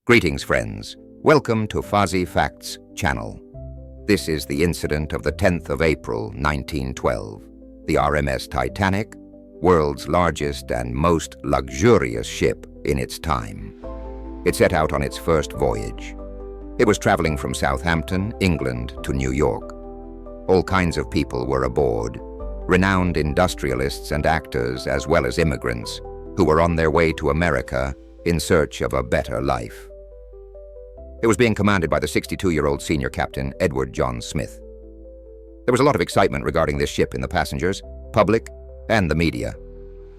Greetings, friends. Welcome to Faazi Facts channel. This is the incident of the 10th of April, 1912. The RMS Titanic, world's largest and most luxurious ship in its time. It set out on its first voyage. It was traveling from Southampton, England, to New York. All kinds of people were aboard, renowned industrialists and actors as well as immigrants who were on their way to America in search of a better life. It was being commanded by the 62-year-old senior captain, Edward John Smith. There was a lot of excitement regarding this ship in the passengers, public, and the media.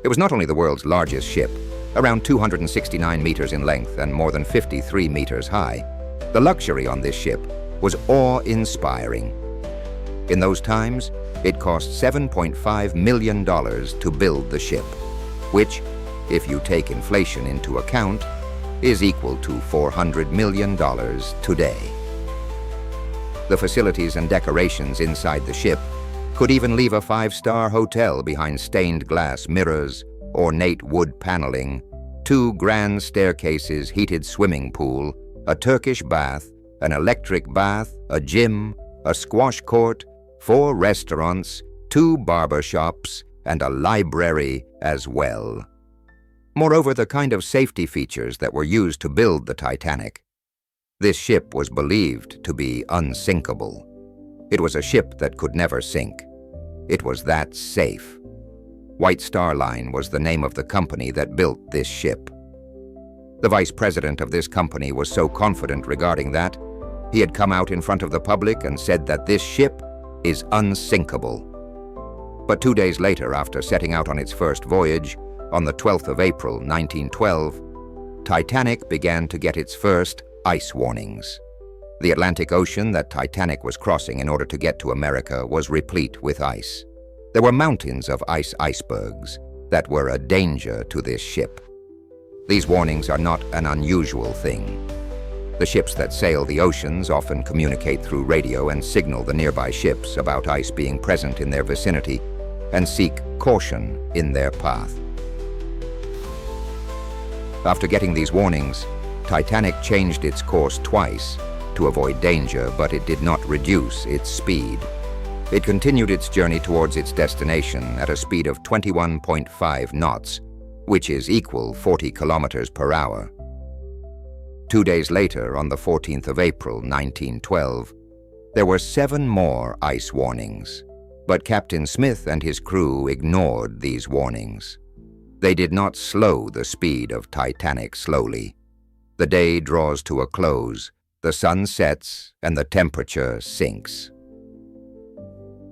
It was not only the world's largest ship, around 269 meters in length and more than 53 meters high. The luxury on this ship was awe-inspiring. In those times, it cost $7.5 million to build the ship, which, if you take inflation into account, is equal to $400 million today. The facilities and decorations inside the ship could even leave a five-star hotel behind stained glass mirrors, ornate wood paneling, 2 grand staircases, heated swimming pool, a Turkish bath, an electric bath, a gym, a squash court, 4 restaurants, 2 barber shops, and a library as well. Moreover, the kind of safety features that were used to build the Titanic. This ship was believed to be unsinkable. It was a ship that could never sink. It was that safe. White Star Line was the name of the company that built this ship. The vice president of this company was so confident regarding that, he had come out in front of the public and said that this ship is unsinkable. But 2 days later, after setting out on its first voyage, on the 12th of April, 1912, Titanic began to get its first ice warnings. The Atlantic Ocean that Titanic was crossing in order to get to America was replete with ice. There were mountains of icebergs that were a danger to this ship. These warnings are not an unusual thing. The ships that sail the oceans often communicate through radio and signal the nearby ships about ice being present in their vicinity and seek caution in their path. After getting these warnings, Titanic changed its course twice to avoid danger, but it did not reduce its speed. It continued its journey towards its destination at a speed of 21.5 knots, which is equal 40 kilometers per hour. 2 days later, on the 14th of April, 1912, there were 7 more ice warnings, but Captain Smith and his crew ignored these warnings. They did not slow the speed of Titanic slowly. The day draws to a close, the sun sets, and the temperature sinks.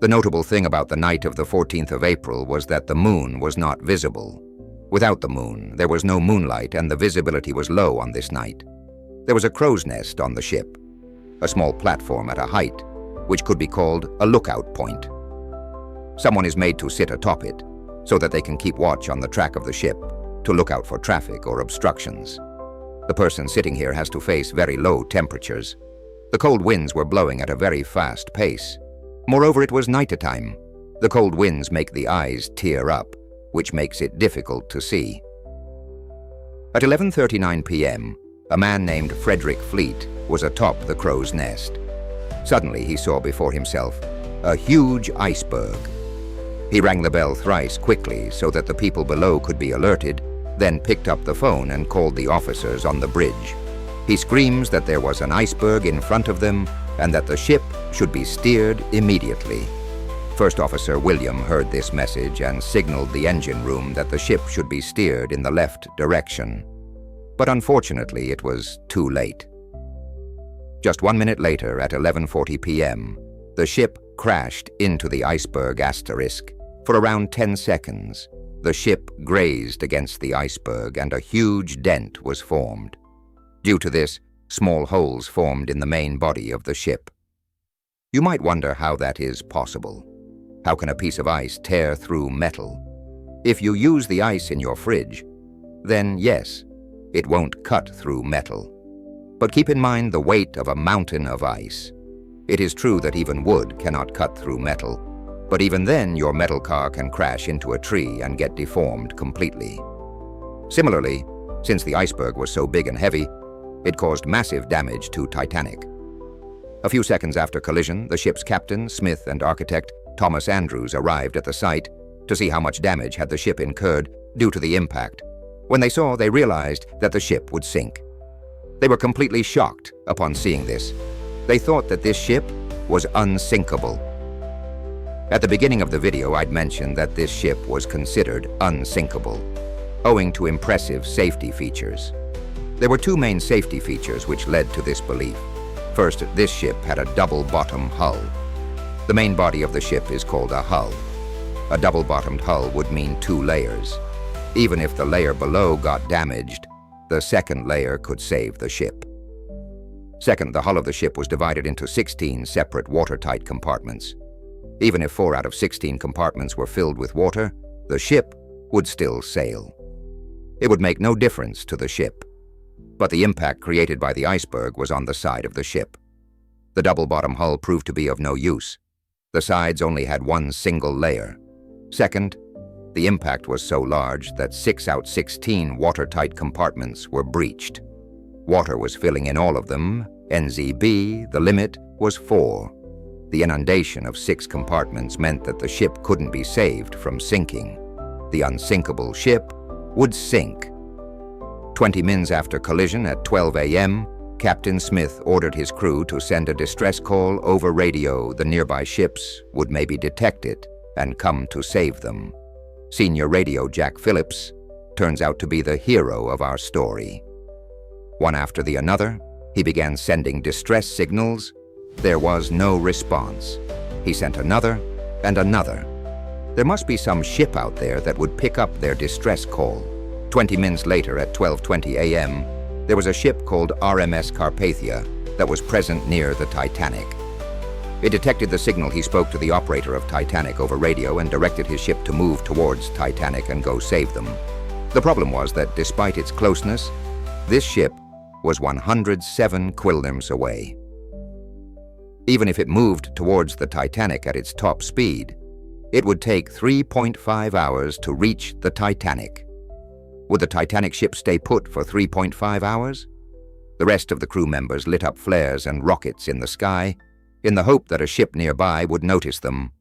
The notable thing about the night of the 14th of April was that the moon was not visible. Without the moon, there was no moonlight and the visibility was low on this night. There was a crow's nest on the ship, a small platform at a height, which could be called a lookout point. Someone is made to sit atop it, so that they can keep watch on the track of the ship to look out for traffic or obstructions. The person sitting here has to face very low temperatures. The cold winds were blowing at a very fast pace. Moreover, it was nighttime. The cold winds make the eyes tear up, which makes it difficult to see. At 11:39 p.m., a man named Frederick Fleet was atop the crow's nest. Suddenly, he saw before himself a huge iceberg. He rang the bell thrice quickly so that the people below could be alerted, then picked up the phone and called the officers on the bridge. He screams that there was an iceberg in front of them and that the ship should be steered immediately. First Officer William heard this message and signaled the engine room that the ship should be steered in the left direction. But unfortunately, it was too late. Just 1 minute later, at 11:40 p.m., the ship crashed into the iceberg asterisk. For around 10 seconds, the ship grazed against the iceberg and a huge dent was formed. Due to this, small holes formed in the main body of the ship. You might wonder how that is possible. How can a piece of ice tear through metal? If you use the ice in your fridge, then yes, it won't cut through metal. But keep in mind the weight of a mountain of ice. It is true that even wood cannot cut through metal, but even then your metal car can crash into a tree and get deformed completely. Similarly, since the iceberg was so big and heavy, It caused massive damage to Titanic. A few seconds after collision, the ship's captain, Smith, and architect Thomas Andrews arrived at the site to see how much damage had the ship incurred due to the impact. When they realized that the ship would sink. They were completely shocked upon seeing this. They thought that this ship was unsinkable. At the beginning of the video, I'd mentioned that this ship was considered unsinkable, owing to impressive safety features. There were two main safety features which led to this belief. First, this ship had a double-bottom hull. The main body of the ship is called a hull. A double-bottomed hull would mean 2 layers. Even if the layer below got damaged, the second layer could save the ship. Second, the hull of the ship was divided into 16 separate watertight compartments. Even if 4 out of 16 compartments were filled with water, the ship would still sail. It would make no difference to the ship. But the impact created by the iceberg was on the side of the ship. The double-bottom hull proved to be of no use. The sides only had 1 single layer. Second, the impact was so large that 6 out of 16 watertight compartments were breached. Water was filling in all of them. NZB, the limit, was 4. The inundation of 6 compartments meant that the ship couldn't be saved from sinking. The unsinkable ship would sink. 20 minutes after collision at 12 a.m., Captain Smith ordered his crew to send a distress call over radio. The nearby ships would maybe detect it and come to save them. Senior radio Jack Phillips turns out to be the hero of our story. One after the other, he began sending distress signals. There was no response. He sent another and another. There must be some ship out there that would pick up their distress call. 20 minutes later at 12:20 a.m., there was a ship called RMS Carpathia that was present near the Titanic. It detected the signal. He spoke to the operator of Titanic over radio and directed his ship to move towards Titanic and go save them. The problem was that despite its closeness, this ship was 107 kilometers away. Even if it moved towards the Titanic at its top speed, it would take 3.5 hours to reach the Titanic. Would the Titanic ship stay put for 3.5 hours? The rest of the crew members lit up flares and rockets in the sky in the hope that a ship nearby would notice them.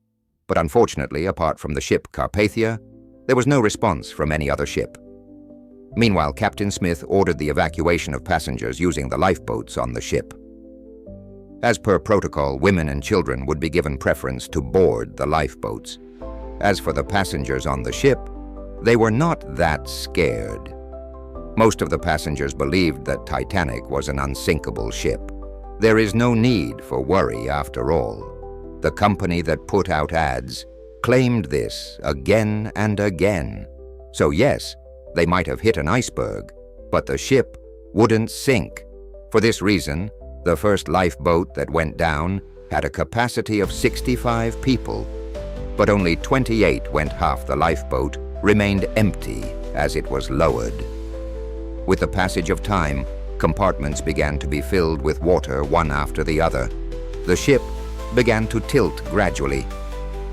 But unfortunately, apart from the ship Carpathia, there was no response from any other ship. Meanwhile, Captain Smith ordered the evacuation of passengers using the lifeboats on the ship. As per protocol, women and children would be given preference to board the lifeboats. As for the passengers on the ship, they were not that scared. Most of the passengers believed that Titanic was an unsinkable ship. There is no need for worry after all. The company that put out ads claimed this again and again. So yes, they might have hit an iceberg, but the ship wouldn't sink. For this reason, the first lifeboat that went down had a capacity of 65 people, but only 28 went. Half the lifeboat remained empty as it was lowered. With the passage of time, compartments began to be filled with water one after the other. The ship began to tilt gradually.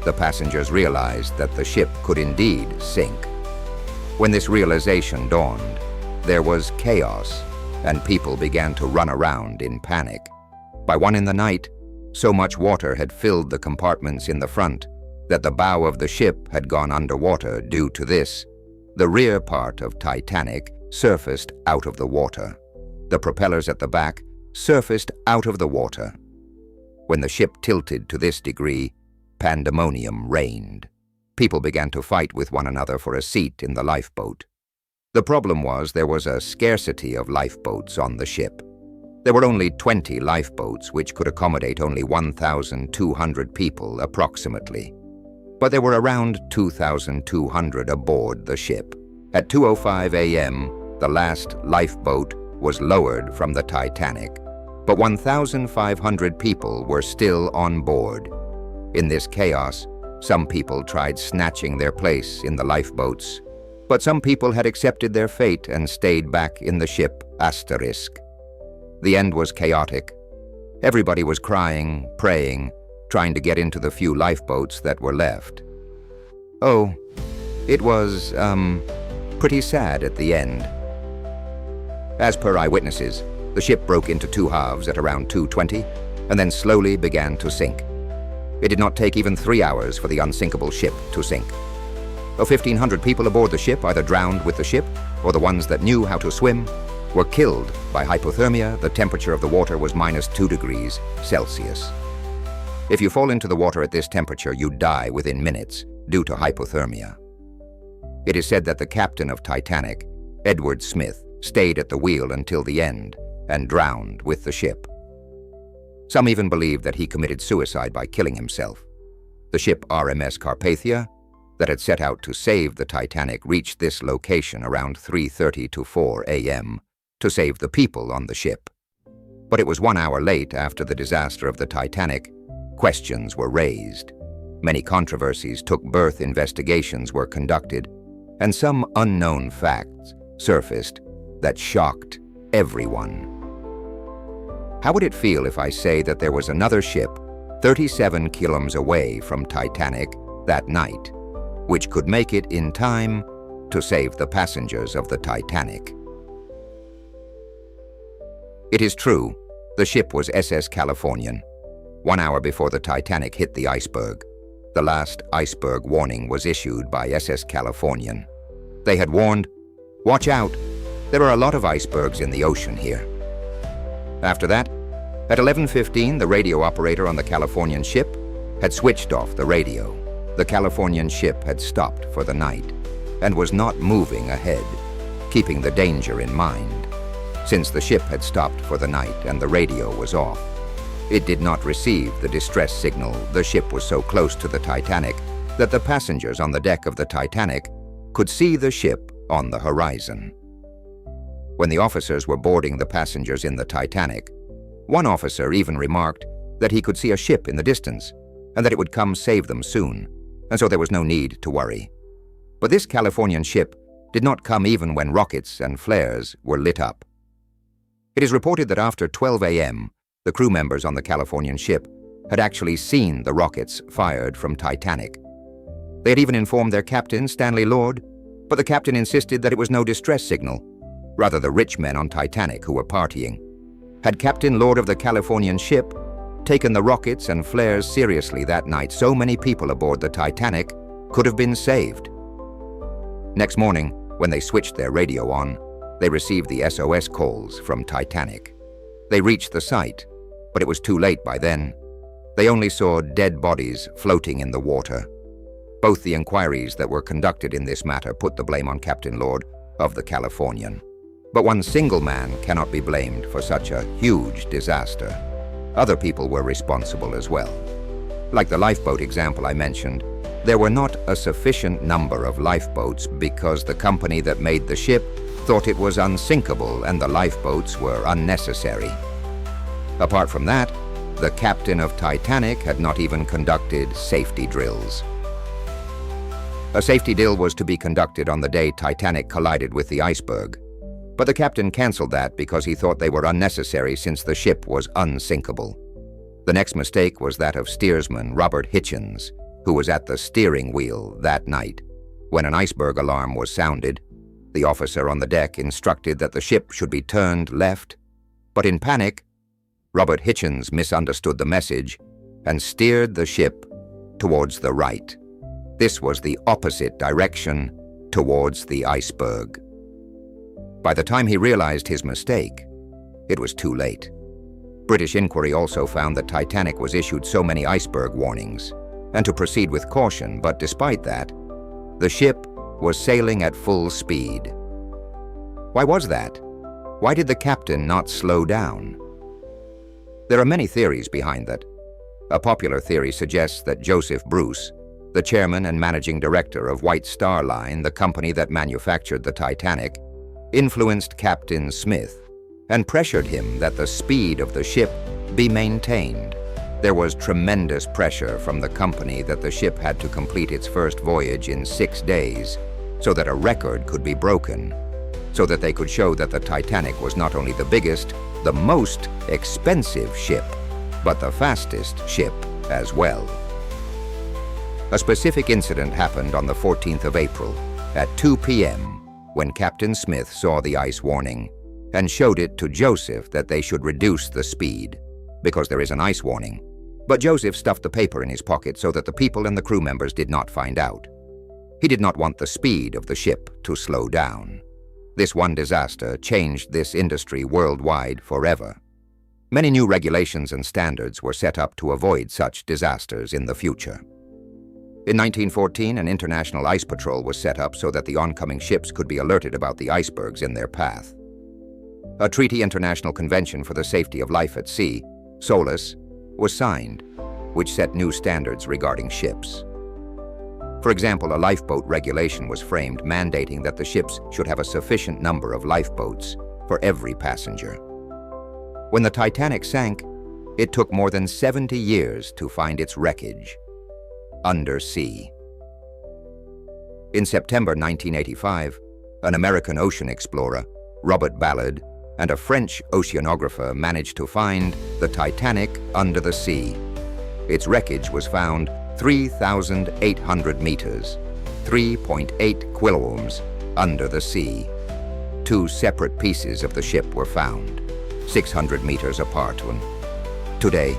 The passengers realized that the ship could indeed sink. When this realization dawned, there was chaos, and people began to run around in panic. By 1 in the night, so much water had filled the compartments in the front that the bow of the ship had gone underwater. Due to this, the rear part of Titanic surfaced out of the water. The propellers at the back surfaced out of the water. When the ship tilted to this degree, pandemonium reigned. People began to fight with one another for a seat in the lifeboat. The problem was there was a scarcity of lifeboats on the ship. There were only 20 lifeboats, which could accommodate only 1,200 people approximately. But there were around 2,200 aboard the ship. At 2:05 a.m., the last lifeboat was lowered from the Titanic, but 1,500 people were still on board. In this chaos, some people tried snatching their place in the lifeboats, but some people had accepted their fate and stayed back in the ship Asterisk. The end was chaotic. Everybody was crying, praying, trying to get into the few lifeboats that were left. Oh, it was, pretty sad at the end. As per eyewitnesses, The ship broke into two halves at around 2:20 and then slowly began to sink. It did not take even 3 hours for the unsinkable ship to sink. The 1,500 people aboard the ship either drowned with the ship, or the ones that knew how to swim were killed by hypothermia. The temperature of the water was -2 degrees Celsius. If you fall into the water at this temperature, you die within minutes due to hypothermia. It is said that the captain of Titanic, Edward Smith, stayed at the wheel until the end and drowned with the ship. Some even believe that he committed suicide by killing himself. The ship RMS Carpathia, that had set out to save the Titanic, reached this location around 3:30 to 4 a.m. to save the people on the ship. But it was 1 hour late after the disaster of the Titanic. Questions were raised. Many controversies took birth, investigations were conducted, and some unknown facts surfaced that shocked everyone. How would it feel if I say that there was another ship 37 kilometers away from Titanic that night, which could make it in time to save the passengers of the Titanic? It is true, the ship was SS Californian. 1 hour before the Titanic hit the iceberg, the last iceberg warning was issued by SS Californian. They had warned, "Watch out, there are a lot of icebergs in the ocean here." After that, at 11:15, the radio operator on the Californian ship had switched off the radio. The Californian ship had stopped for the night and was not moving ahead, keeping the danger in mind. Since the ship had stopped for the night and the radio was off, it did not receive the distress signal. The ship was so close to the Titanic that the passengers on the deck of the Titanic could see the ship on the horizon. When the officers were boarding the passengers in the Titanic, one officer even remarked that he could see a ship in the distance and that it would come save them soon, and so there was no need to worry. But this Californian ship did not come even when rockets and flares were lit up. It is reported that after 12 a.m., the crew members on the Californian ship had actually seen the rockets fired from Titanic. They had even informed their captain, Stanley Lord, but the captain insisted that it was no distress signal, rather the rich men on Titanic who were partying. Had Captain Lord of the Californian ship taken the rockets and flares seriously that night, so many people aboard the Titanic could have been saved. Next morning, when they switched their radio on, they received the SOS calls from Titanic. They reached the site, but it was too late by then. They only saw dead bodies floating in the water. Both the inquiries that were conducted in this matter put the blame on Captain Lord of the Californian. But one single man cannot be blamed for such a huge disaster. Other people were responsible as well. Like the lifeboat example I mentioned, there were not a sufficient number of lifeboats because the company that made the ship thought it was unsinkable and the lifeboats were unnecessary. Apart from that, the captain of Titanic had not even conducted safety drills. A safety drill was to be conducted on the day Titanic collided with the iceberg, but the captain canceled that because he thought they were unnecessary since the ship was unsinkable. The next mistake was that of steersman Robert Hitchens, who was at the steering wheel that night. When an iceberg alarm was sounded, the officer on the deck instructed that the ship should be turned left, but in panic, Robert Hitchens misunderstood the message and steered the ship towards the right. This was the opposite direction, towards the iceberg. By the time he realized his mistake, it was too late. British inquiry also found that Titanic was issued so many iceberg warnings, and to proceed with caution, but despite that, the ship was sailing at full speed. Why was that? Why did the captain not slow down? There are many theories behind that. A popular theory suggests that Joseph Bruce, the chairman and managing director of White Star Line, the company that manufactured the Titanic, influenced Captain Smith and pressured him that the speed of the ship be maintained. There was tremendous pressure from the company that the ship had to complete its first voyage in 6 days so that a record could be broken, so that they could show that the Titanic was not only the biggest, the most expensive ship, but the fastest ship as well. A specific incident happened on the 14th of April at 2 p.m. when Captain Smith saw the ice warning. and showed it to Joseph that they should reduce the speed, because there is an ice warning. But Joseph stuffed the paper in his pocket so that the people and the crew members did not find out. He did not want the speed of the ship to slow down. This one disaster changed this industry worldwide forever. Many new regulations and standards were set up to avoid such disasters in the future. In 1914, an international ice patrol was set up so that the oncoming ships could be alerted about the icebergs in their path. A treaty international convention for the safety of life at sea, SOLAS, was signed, which set new standards regarding ships. For example, a lifeboat regulation was framed mandating that the ships should have a sufficient number of lifeboats for every passenger. When the Titanic sank, it took more than 70 years to find its wreckage undersea. In September 1985, an American ocean explorer, Robert Ballard, and a French oceanographer managed to find the Titanic under the sea. Its wreckage was found 3,800 meters, 3.8 kilometers under the sea. Two separate pieces of the ship were found, 600 meters apart. Today,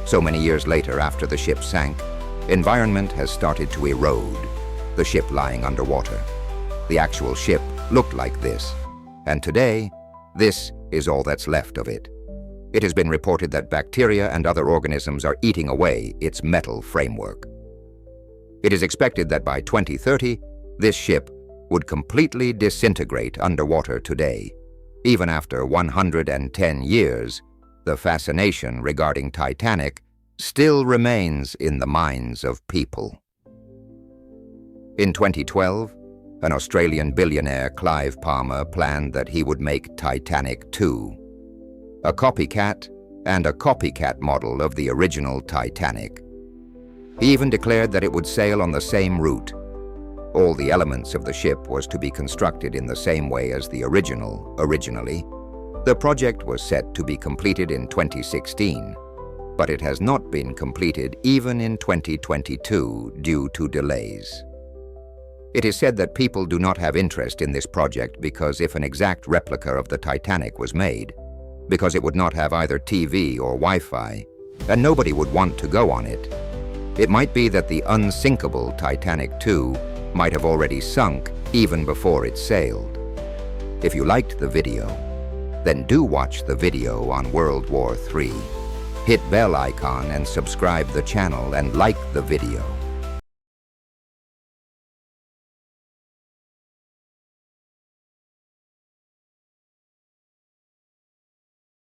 so many years later after the ship sank, environment has started to erode, the ship lying underwater. The actual ship looked like this, and today, this is all that's left of it. It has been reported that bacteria and other organisms are eating away its metal framework. It is expected that by 2030, this ship would completely disintegrate underwater today. Even after 110 years, the fascination regarding Titanic still remains in the minds of people. In 2012, an Australian billionaire, Clive Palmer, planned that he would make Titanic 2, a copycat and a copycat model of the original Titanic. He even declared that it would sail on the same route. All the elements of the ship was to be constructed in the same way as the originally. The project was set to be completed in 2016, but it has not been completed even in 2022 due to delays. It is said that people do not have interest in this project because if an exact replica of the Titanic was made, because it would not have either TV or Wi-Fi, and nobody would want to go on it. It might be that the Unsinkable Titanic 2 might have already sunk even before it sailed. If you liked the video, then do watch the video on World War III. Hit bell icon and subscribe the channel and like the video.